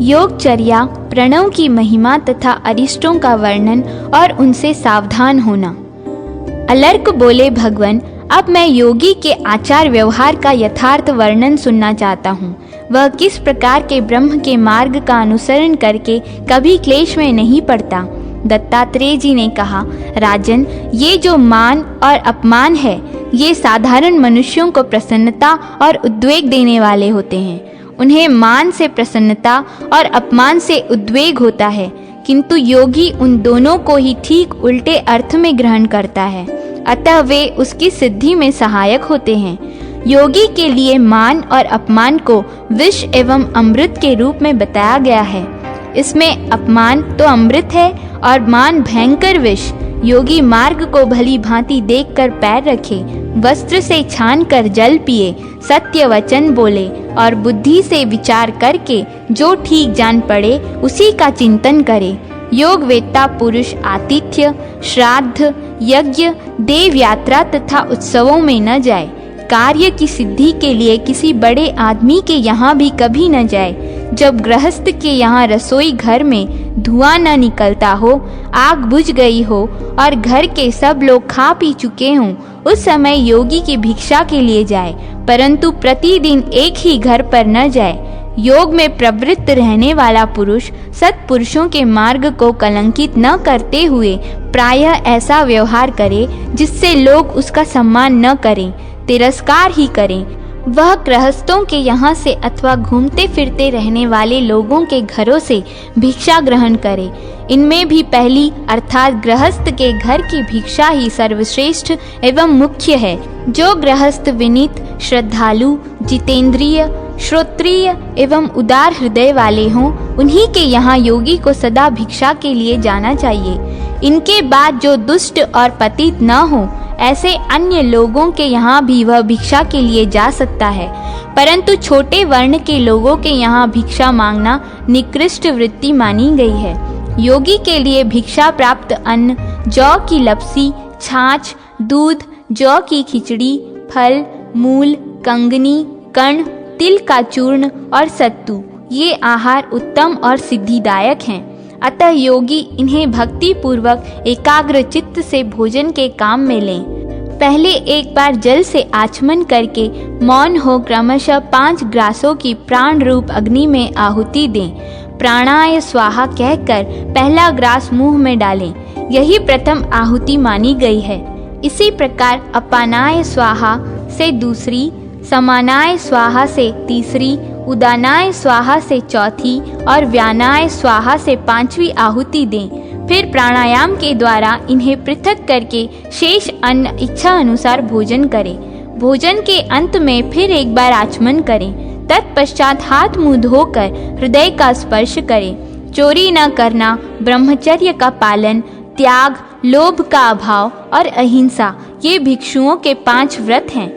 योगचर्या, प्रणव की महिमा तथा अरिष्टों का वर्णन और उनसे सावधान होना। अलर्क बोले, भगवन, अब मैं योगी के आचार व्यवहार का यथार्थ वर्णन सुनना चाहता हूँ। वह किस प्रकार के ब्रह्म के मार्ग का अनुसरण करके कभी क्लेश में नहीं पड़ता। दत्तात्रेय जी ने कहा, राजन, ये जो मान और अपमान है, ये साधारण मनुष्यों को प्रसन्नता और उद्वेग देने वाले होते हैं। उन्हें मान से प्रसन्नता और अपमान से उद्वेग होता है, किंतु योगी उन दोनों को ही ठीक उल्टे अर्थ में ग्रहण करता है, अतः वे उसकी सिद्धि में सहायक होते हैं। योगी के लिए मान और अपमान को विष एवं अमृत के रूप में बताया गया है। इसमें अपमान तो अमृत है और मान भयंकर विष। योगी मार्ग को भली भांति देखकर पैर रखे, वस्त्र से छान कर जल पिए, सत्य वचन बोले और बुद्धि से विचार करके जो ठीक जान पड़े उसी का चिंतन करे। योग वेत्ता पुरुष आतिथ्य, श्राद्ध, यज्ञ, देव यात्रा तथा उत्सवों में न जाए। कार्य की सिद्धि के लिए किसी बड़े आदमी के यहाँ भी कभी न जाए। जब गृहस्थ के यहाँ रसोई घर में धुआं न निकलता हो, आग बुझ गई हो और घर के सब लोग खा पी चुके हों, उस समय योगी की भिक्षा के लिए जाए, परंतु प्रतिदिन एक ही घर पर न जाए। योग में प्रवृत्त रहने वाला पुरुष सत्पुरुषों के मार्ग को कलंकित न करते हुए प्रायः ऐसा व्यवहार करे जिससे लोग उसका सम्मान न करें, तिरस्कार ही करें। वह गृहस्थों के यहाँ से अथवा घूमते फिरते रहने वाले लोगों के घरों से भिक्षा ग्रहण करे। इनमें भी पहली अर्थात गृहस्थ के घर की भिक्षा ही सर्वश्रेष्ठ एवं मुख्य है। जो गृहस्थ विनीत, श्रद्धालु, जितेंद्रिय, श्रोत्रिय एवं उदार हृदय वाले हों, उन्हीं के यहाँ योगी को सदा भिक्षा के लिए जाना चाहिए। इनके बाद जो दुष्ट और पतित न हो, ऐसे अन्य लोगों के यहाँ भी वह भिक्षा के लिए जा सकता है, परंतु छोटे वर्ण के लोगों के यहाँ भिक्षा मांगना निकृष्ट वृत्ति मानी गई है। योगी के लिए भिक्षा प्राप्त अन्न जौ की लपसी, छाछ, दूध, जौ की खिचड़ी, फल, मूल, कंगनी, कर्ण, तिल का चूर्ण और सत्तू, ये आहार उत्तम और सिद्धिदायक हैं। अतः योगी इन्हें भक्ति पूर्वक एकाग्र चित्त से भोजन के काम में लें। पहले एक बार जल से आचमन करके मौन हो क्रमशः 5 ग्रासों की प्राण रूप अग्नि में आहुति दें। प्राणाय स्वाहा कहकर पहला ग्रास मुंह में डालें, यही प्रथम आहुति मानी गई है। इसी प्रकार अपानाय स्वाहा से दूसरी, समानाय स्वाहा से तीसरी, उदानाय स्वाहा से चौथी और व्यानाय स्वाहा से 5वीं आहुति दें। फिर प्राणायाम के द्वारा इन्हें पृथक करके शेष अन्न इच्छा अनुसार भोजन करें। भोजन के अंत में फिर एक बार आचमन करें। तत्पश्चात हाथ मुंह धोकर हृदय का स्पर्श करें। चोरी न करना, ब्रह्मचर्य का पालन, त्याग, लोभ का अभाव और अहिंसा, ये भिक्षुओं के 5 व्रत हैं।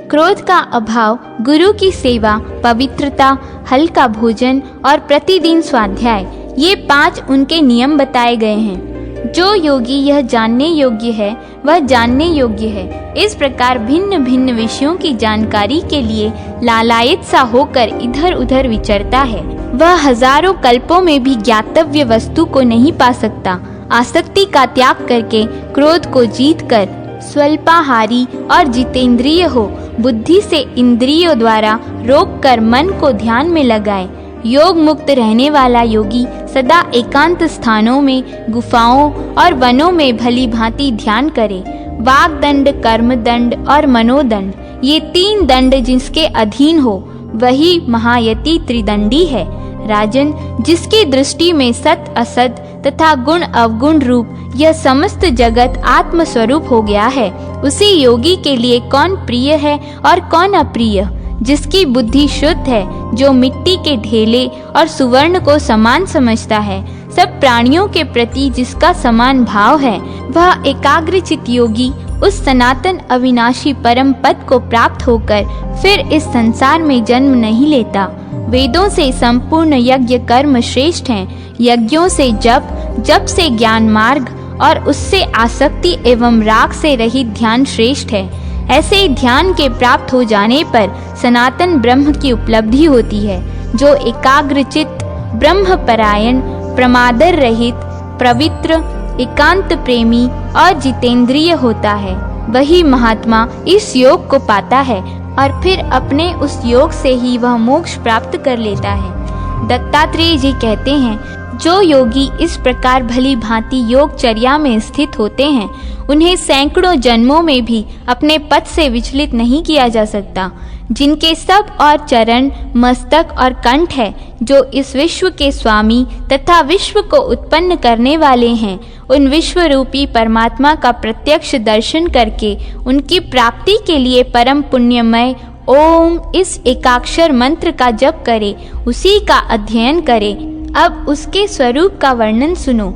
क्रोध का अभाव, गुरु की सेवा, पवित्रता, हल्का भोजन और प्रतिदिन स्वाध्याय, ये 5 उनके नियम बताए गए हैं। जो योगी यह जानने योग्य है वह जानने योग्य है। इस प्रकार भिन्न भिन्न विषयों की जानकारी के लिए लालायित सा होकर इधर उधर विचरता है, वह हजारों कल्पों में भी ज्ञातव्य वस्तु को नहीं पा सकता। आसक्ति का त्याग करके क्रोध को जीत कर स्वल्पाहारी और जितेंद्रिय हो, बुद्धि से इंद्रियों द्वारा रोक कर मन को ध्यान में लगाए। योग मुक्त रहने वाला योगी सदा एकांत स्थानों में, गुफाओं और वनों में भली भांति ध्यान करे। वाग दंड, कर्म दंड और मनोदंड, ये 3 दंड जिसके अधीन हो वही महायति त्रिदंडी है। राजन, जिसकी दृष्टि में सत असत तथा गुण अवगुण रूप यह समस्त जगत आत्म स्वरूप हो गया है, उसी योगी के लिए कौन प्रिय है और कौन अप्रिय। जिसकी बुद्धि शुद्ध है, जो मिट्टी के ढेले और सुवर्ण को समान समझता है, सब प्राणियों के प्रति जिसका समान भाव है, वह एकाग्रचित योगी उस सनातन अविनाशी परम पद को प्राप्त होकर फिर इस संसार में जन्म नहीं लेता। वेदों से संपूर्ण यज्ञ कर्म श्रेष्ठ हैं। यज्ञों से जप, जप से ज्ञान मार्ग और उससे आसक्ति एवं राग से रहित ध्यान श्रेष्ठ है। ऐसे ध्यान के प्राप्त हो जाने पर सनातन ब्रह्म की उपलब्धि होती है। जो एकाग्रचित्त ब्रह्मपरायण, प्रमादर रहित, पवित्र, एकांत प्रेमी और जितेंद्रिय होता है, वही महात्मा इस योग को पाता है और फिर अपने उस योग से ही वह मोक्ष प्राप्त कर लेता है। दत्तात्रेय जी कहते हैं, जो योगी इस प्रकार भली भांति योगचर्या में स्थित होते हैं, उन्हें सैकड़ों जन्मों में भी अपने पथ से विचलित नहीं किया जा सकता। जिनके सब और चरण, मस्तक और कंठ है, जो इस विश्व के स्वामी तथा विश्व को उत्पन्न करने वाले हैं, उन विश्व रूपी परमात्मा का प्रत्यक्ष दर्शन करके उनकी प्राप्ति के लिए परम पुण्यमय ओम इस एकाक्षर मंत्र का जप करे, उसी का अध्ययन करे। अब उसके स्वरूप का वर्णन सुनो।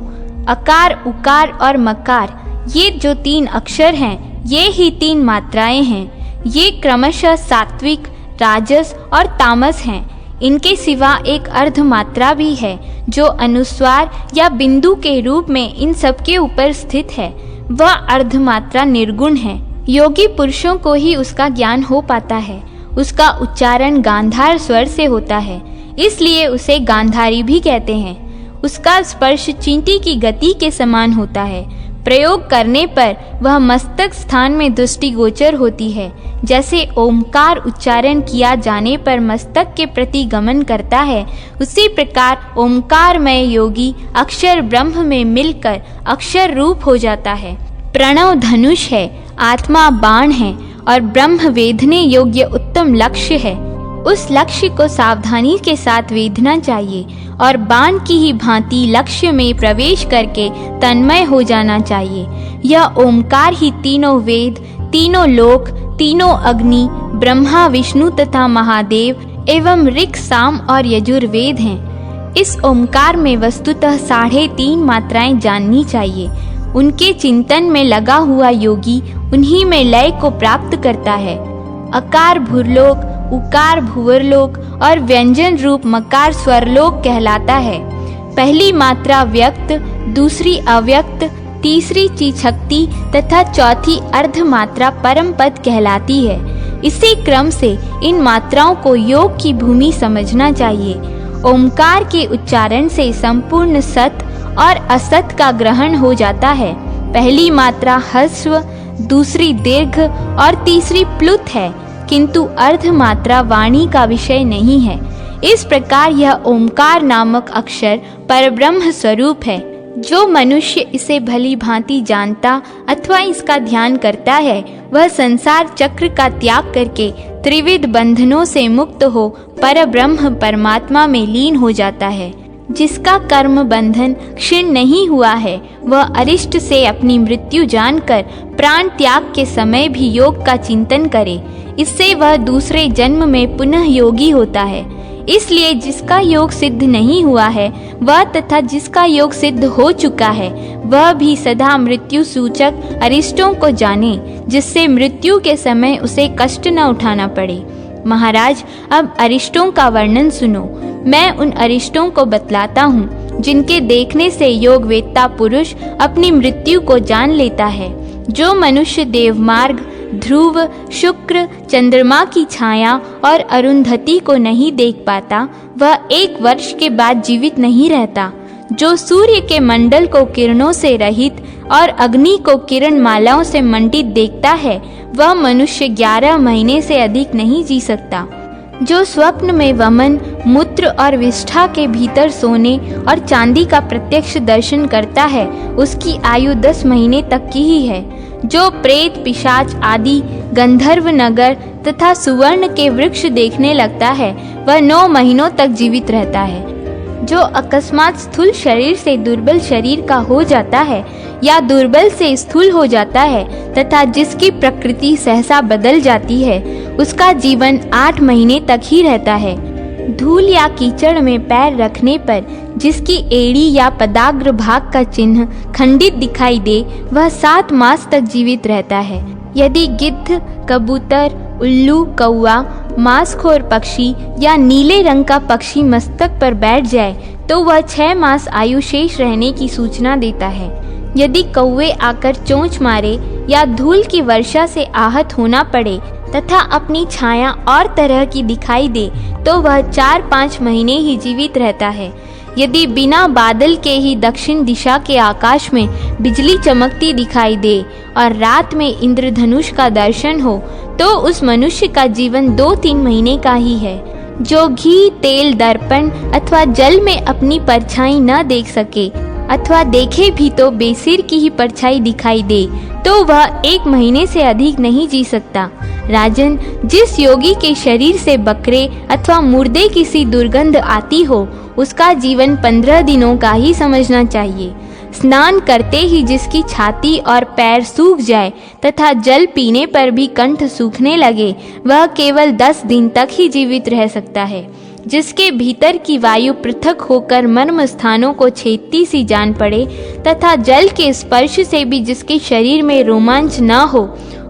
अकार, उकार और मकार, ये जो 3 अक्षर हैं, ये ही 3 मात्राएं हैं। ये क्रमशः सात्विक, राजस और तामस हैं। इनके सिवा एक अर्ध मात्रा भी है, जो अनुस्वार या बिंदु के रूप में इन सबके ऊपर स्थित है। वह अर्ध मात्रा निर्गुण है। योगी पुरुषों को ही उसका ज्ञान हो पाता है। उसका उच्चारण गांधार स्वर से होता है, इसलिए उसे गांधारी भी कहते हैं। उसका स्पर्श चींटी की गति के समान होता है। प्रयोग करने पर वह मस्तक स्थान में दृष्टिगोचर होती है। जैसे ओमकार उच्चारण किया जाने पर मस्तक के प्रति गमन करता है, उसी प्रकार ओमकारमय योगी अक्षर ब्रह्म में मिलकर अक्षर रूप हो जाता है। प्रणव धनुष है, आत्मा बाण है और ब्रह्म वेधने योग्य उत्तम लक्ष्य है। उस लक्ष्य को सावधानी के साथ वेधना चाहिए और बाण की ही भांति लक्ष्य में प्रवेश करके तन्मय हो जाना चाहिए। यह ओमकार ही तीनों वेद, तीनों लोक, तीनों अग्नि, ब्रह्मा, विष्णु तथा महादेव एवं ऋक्, साम और यजुर्वेद हैं। इस ओमकार में वस्तुतः 3.5 मात्राएं जाननी चाहिए। उनके चिंतन में लगा हुआ योगी उन्हीं में लय को प्राप्त करता है। अकार भूरलोक, उकार भुवरलोक और व्यंजन रूप मकार स्वरलोक कहलाता है। पहली मात्रा व्यक्त, दूसरी अव्यक्त, तीसरी चीछक्ति तथा चौथी अर्ध मात्रा परम पद कहलाती है। इसी क्रम से इन मात्राओं को योग की भूमि समझना चाहिए। ओमकार के उच्चारण से संपूर्ण सत और असत का ग्रहण हो जाता है। पहली मात्रा ह्रस्व, दूसरी दीर्घ और तीसरी प्लुत है, किंतु अर्ध मात्रा वाणी का विषय नहीं है। इस प्रकार यह ओमकार नामक अक्षर परब्रह्म स्वरूप है। जो मनुष्य इसे भली भांति जानता अथवा इसका ध्यान करता है, वह संसार चक्र का त्याग करके त्रिविध बंधनों से मुक्त हो परब्रह्म परमात्मा में लीन हो जाता है। जिसका कर्म बंधन क्षीण नहीं हुआ है, वह अरिष्ट से अपनी मृत्यु जानकर प्राण त्याग के समय भी योग का चिंतन करे। इससे वह दूसरे जन्म में पुनः योगी होता है। इसलिए जिसका योग सिद्ध नहीं हुआ है, वह तथा जिसका योग सिद्ध हो चुका है, वह भी सदा मृत्यु सूचक अरिष्टों को जाने, जिससे मृत्यु के समय उसे कष्ट न उठाना पड़े। महाराज, अब अरिष्टों का वर्णन सुनो। मैं उन अरिष्टों को बतलाता हूँ जिनके देखने से योग वेत्ता पुरुष अपनी मृत्यु को जान लेता है। जो मनुष्य देवमार्ग, ध्रुव, शुक्र, चंद्रमा की छाया और अरुंधति को नहीं देख पाता, वह 1 वर्ष के बाद जीवित नहीं रहता। जो सूर्य के मंडल को किरणों से रहित और अग्नि को किरण मालाओं से मंडित देखता है, वह मनुष्य 11 महीने से अधिक नहीं जी सकता। जो स्वप्न में वमन, मूत्र और विष्ठा के भीतर सोने और चांदी का प्रत्यक्ष दर्शन करता है, उसकी आयु 10 महीने तक की ही है। जो प्रेत, पिशाच आदि गंधर्व नगर तथा सुवर्ण के वृक्ष देखने लगता है, वह 9 महीनों तक जीवित रहता है। जो अकस्मात स्थूल शरीर से दुर्बल शरीर का हो जाता है या दुर्बल से स्थूल हो जाता है तथा जिसकी प्रकृति सहसा बदल जाती है, उसका जीवन 8 महीने तक ही रहता है। धूल या कीचड़ में पैर रखने पर जिसकी एड़ी या पदाग्र भाग का चिन्ह खंडित दिखाई दे, वह 7 मास तक जीवित रहता है। यदि गिद्ध, कबूतर, उल्लू, कौआ, मांसखोर पक्षी या नीले रंग का पक्षी मस्तक पर बैठ जाए, तो वह 6 मास आयु शेष रहने की सूचना देता है। यदि कौवे आकर चोंच मारे या धूल की वर्षा से आहत होना पड़े तथा अपनी छाया और तरह की दिखाई दे, तो वह 4-5 महीने ही जीवित रहता है। यदि बिना बादल के ही दक्षिण दिशा के आकाश में बिजली चमकती दिखाई दे और रात में इंद्रधनुष का दर्शन हो, तो उस मनुष्य का जीवन 2-3 महीने का ही है। जो घी, तेल, दर्पण अथवा जल में अपनी परछाई न देख सके अथवा देखे भी तो बेसिर की ही परछाई दिखाई दे, तो वह 1 महीने से अधिक नहीं जी सकता। राजन, जिस योगी के शरीर से बकरे अथवा मुर्दे की सी दुर्गंध आती हो, उसका जीवन 15 दिनों का ही समझना चाहिए। स्नान करते ही जिसकी छाती और पैर सूख जाए तथा जल पीने पर भी कंठ सूखने लगे, वह केवल 10 दिन तक ही जीवित रह सकता है। जिसके भीतर की वायु पृथक होकर मर्म स्थानों को छेदती सी जान पड़े तथा जल के स्पर्श से भी जिसके शरीर में रोमांच न हो,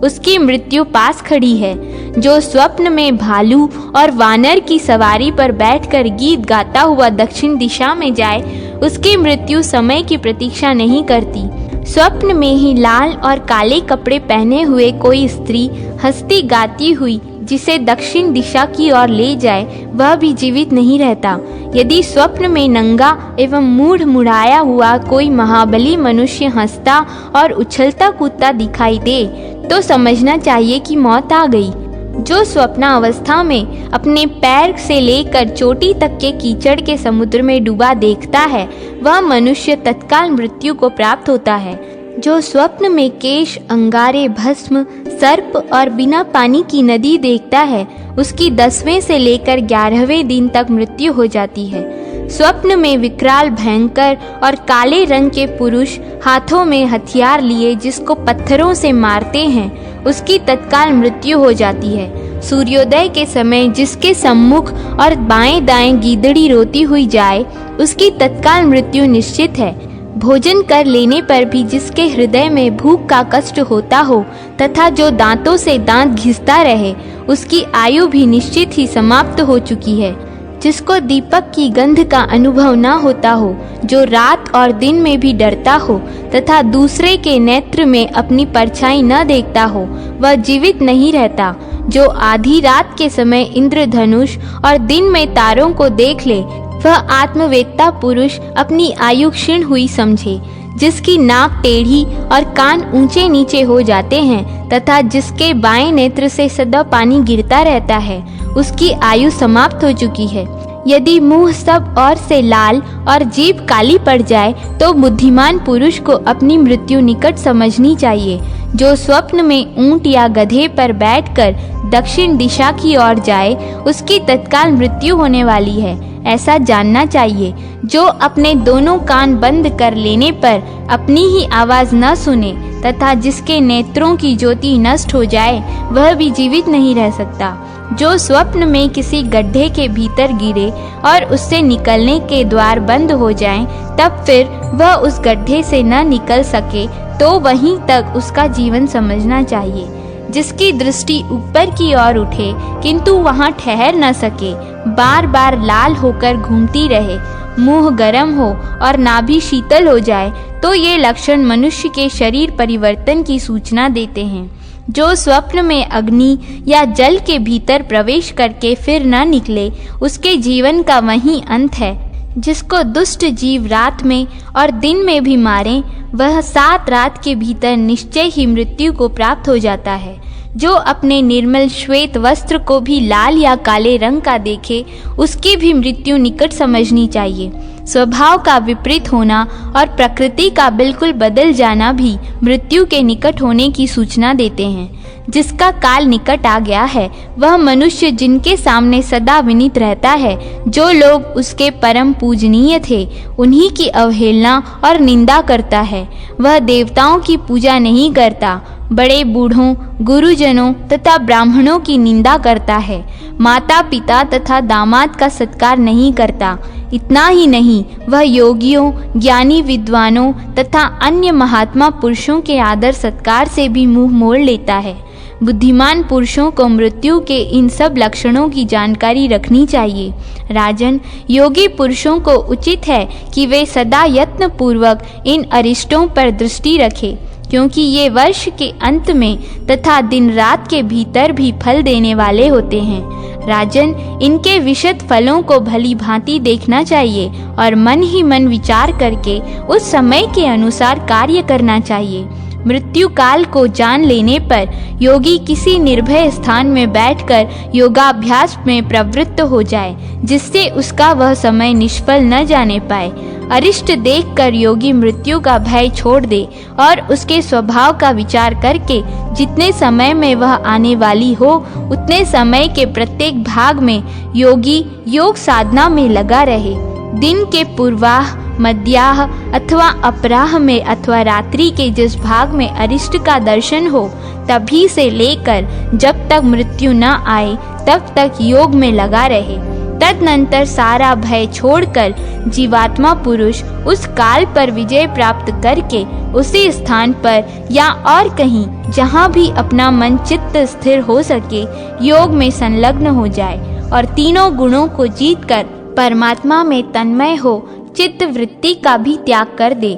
उसकी मृत्यु पास खड़ी है। जो स्वप्न में भालू और वानर की सवारी पर बैठकर गीत गाता हुआ दक्षिण दिशा में जाए, उसकी मृत्यु समय की प्रतीक्षा नहीं करती। स्वप्न में ही लाल और काले कपड़े पहने हुए कोई स्त्री हंसती गाती हुई जिसे दक्षिण दिशा की ओर ले जाए, वह भी जीवित नहीं रहता। यदि स्वप्न में नंगा एवं मूढ़ मुड़ाया हुआ कोई महाबली मनुष्य हंसता और उछलता कूदता दिखाई दे, तो समझना चाहिए कि मौत आ गई। जो स्वप्नावस्था में अपने पैर से लेकर चोटी तक के कीचड़ के समुद्र में डूबा देखता है, वह मनुष्य तत्काल मृत्यु को प्राप्त होता है। जो स्वप्न में केश, अंगारे, भस्म, सर्प और बिना पानी की नदी देखता है, उसकी 10वें से लेकर 11वें दिन तक मृत्यु हो जाती है। स्वप्न में विकराल, भयंकर और काले रंग के पुरुष हाथों में हथियार लिए जिसको पत्थरों से मारते हैं, उसकी तत्काल मृत्यु हो जाती है। सूर्योदय के समय जिसके सम्मुख और बाएं दाएं गीदड़ी रोती हुई जाए, उसकी तत्काल मृत्यु निश्चित है। भोजन कर लेने पर भी जिसके हृदय में भूख का कष्ट होता हो तथा जो दांतों से दांत घिसता रहे, उसकी आयु भी निश्चित ही समाप्त हो चुकी है। जिसको दीपक की गंध का अनुभव न होता हो, जो रात और दिन में भी डरता हो तथा दूसरे के नेत्र में अपनी परछाई न देखता हो, वह जीवित नहीं रहता। जो आधी रात के समय इंद्रधनुष और दिन में तारों को देख ले, वह आत्मवेत्ता पुरुष अपनी आयु क्षीण हुई समझे। जिसकी नाक टेढ़ी और कान ऊंचे नीचे हो जाते हैं तथा जिसके बाएं नेत्र से सदा पानी गिरता रहता है, उसकी आयु समाप्त हो चुकी है। यदि मुंह सब ओर से लाल और जीभ काली पड़ जाए, तो बुद्धिमान पुरुष को अपनी मृत्यु निकट समझनी चाहिए। जो स्वप्न में ऊंट या गधे पर बैठकर दक्षिण दिशा की ओर जाए, उसकी तत्काल मृत्यु होने वाली है, ऐसा जानना चाहिए। जो अपने दोनों कान बंद कर लेने पर अपनी ही आवाज न सुने तथा जिसके नेत्रों की ज्योति नष्ट हो जाए, वह भी जीवित नहीं रह सकता। जो स्वप्न में किसी गड्ढे के भीतर गिरे और उससे निकलने के द्वार बंद हो जाएं, तब फिर वह उस गड्ढे से न निकल सके, तो वहीं तक उसका जीवन समझना चाहिए। जिसकी दृष्टि ऊपर की ओर उठे किंतु वहां ठहर न सके, बार बार लाल होकर घूमती रहे, मुंह गर्म हो और नाभि शीतल हो जाए, तो ये लक्षण मनुष्य के शरीर परिवर्तन की सूचना देते हैं। जो स्वप्न में अग्नि या जल के भीतर प्रवेश करके फिर न निकले, उसके जीवन का वही अंत है। जिसको दुष्ट जीव रात में और दिन में भी मारे, वह 7 रात के भीतर निश्चय ही मृत्यु को प्राप्त हो जाता है। जो अपने निर्मल श्वेत वस्त्र को भी लाल या काले रंग का देखे, उसकी भी मृत्यु निकट समझनी चाहिए। स्वभाव का विपरीत होना और प्रकृति का बिल्कुल बदल जाना भी मृत्यु के निकट होने की सूचना देते हैं। जिसका काल निकट आ गया है, वह मनुष्य जिनके सामने सदा विनीत रहता है, जो लोग उसके परम पूजनीय थे, उन्हीं की अवहेलना और निंदा करता है। वह देवताओं की पूजा नहीं करता, बड़े बूढ़ों, गुरुजनों तथा ब्राह्मणों की निंदा करता है, माता पिता तथा दामाद का सत्कार नहीं करता। इतना ही नहीं, वह योगियों, ज्ञानी विद्वानों तथा अन्य महात्मा पुरुषों के आदर सत्कार से भी मुंह मोड़ लेता है। बुद्धिमान पुरुषों को मृत्यु के इन सब लक्षणों की जानकारी रखनी चाहिए। राजन, योगी पुरुषों को उचित है कि वे सदा यत्न पूर्वक इन अरिष्टों पर दृष्टि रखें, क्योंकि ये वर्ष के अंत में तथा दिन रात के भीतर भी फल देने वाले होते हैं। राजन, इनके विशद फलों को भली भांति देखना चाहिए और मन ही मन विचार करके उस समय के अनुसार कार्य करना चाहिए। मृत्यु काल को जान लेने पर योगी किसी निर्भय स्थान में बैठकर योगाभ्यास में प्रवृत्त हो जाए, जिससे उसका वह समय निष्फल न जाने पाए। अरिष्ट देखकर योगी मृत्यु का भय छोड़ दे और उसके स्वभाव का विचार करके जितने समय में वह आने वाली हो उतने समय के प्रत्येक भाग में योगी योग साधना में लगा रहे। दिन के पूर्वाह, मध्याह अथवा अपराह में अथवा रात्रि के जिस भाग में अरिष्ट का दर्शन हो, तभी से लेकर जब तक मृत्यु न आए तब तक योग में लगा रहे। तदनंतर सारा भय छोड़कर जीवात्मा पुरुष उस काल पर विजय प्राप्त करके उसी स्थान पर या और कहीं जहाँ भी अपना मन चित्त स्थिर हो सके योग में संलग्न हो जाए और तीनों गुणों को जीतकर परमात्मा में तन्मय हो चित्त वृत्ति का भी त्याग कर दे।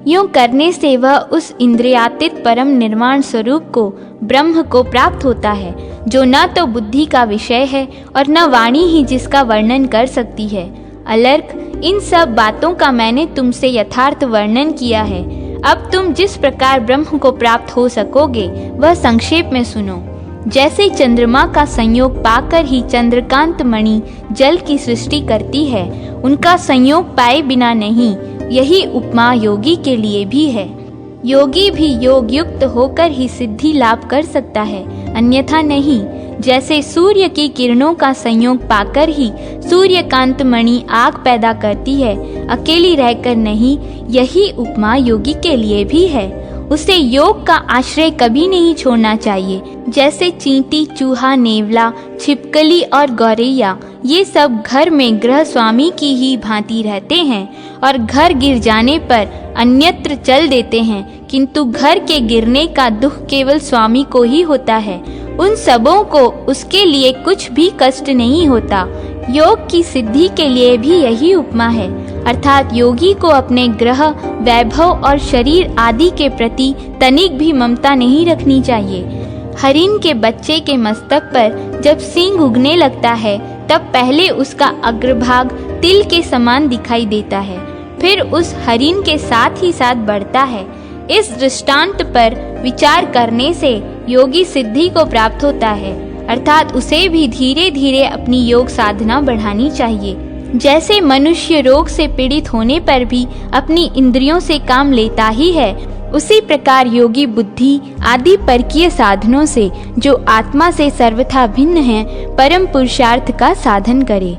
यूं करने से वह उस इंद्रियातीत परम निर्माण स्वरूप को, ब्रह्म को प्राप्त होता है, जो न तो बुद्धि का विषय है और न वाणी ही जिसका वर्णन कर सकती है। अलर्क, इन सब बातों का मैंने तुमसे यथार्थ वर्णन किया है। अब तुम जिस प्रकार ब्रह्म को प्राप्त हो सकोगे वह संक्षेप में सुनो। जैसे चंद्रमा का संयोग पाकर ही चंद्रकांत मणि जल की सृष्टि करती है, उनका संयोग पाए बिना नहीं, यही उपमा योगी के लिए भी है। योगी भी योग युक्त होकर ही सिद्धि लाभ कर सकता है, अन्यथा नहीं। जैसे सूर्य की किरणों का संयोग पाकर ही सूर्यकांत मणि आग पैदा करती है, अकेली रहकर नहीं, यही उपमा योगी के लिए भी है। उसे योग का आश्रय कभी नहीं छोड़ना चाहिए। जैसे चींटी, चूहा, नेवला, छिपकली और गौरैया ये सब घर में गृह स्वामी की ही भांति रहते हैं और घर गिर जाने पर अन्यत्र चल देते हैं, किंतु घर के गिरने का दुख केवल स्वामी को ही होता है। उन सबों को उसके लिए कुछ भी कष्ट नहीं होता। योग की सिद्धि के लिए भी यही उपमा है, अर्थात योगी को अपने ग्रह, वैभव और शरीर आदि के प्रति तनिक भी ममता नहीं रखनी चाहिए। हरिण के बच्चे के मस्तक पर जब सींग उगने लगता है तब पहले उसका अग्रभाग तिल के समान दिखाई देता है, फिर उस हरिण के साथ ही साथ बढ़ता है। इस दृष्टांत पर विचार करने से योगी सिद्धि को प्राप्त होता है, अर्थात उसे भी धीरे धीरे अपनी योग साधना बढ़ानी चाहिए। जैसे मनुष्य रोग से पीड़ित होने पर भी अपनी इंद्रियों से काम लेता ही है, उसी प्रकार योगी बुद्धि आदि परकीय साधनों से, जो आत्मा से सर्वथा भिन्न है, परम पुरुषार्थ का साधन करे।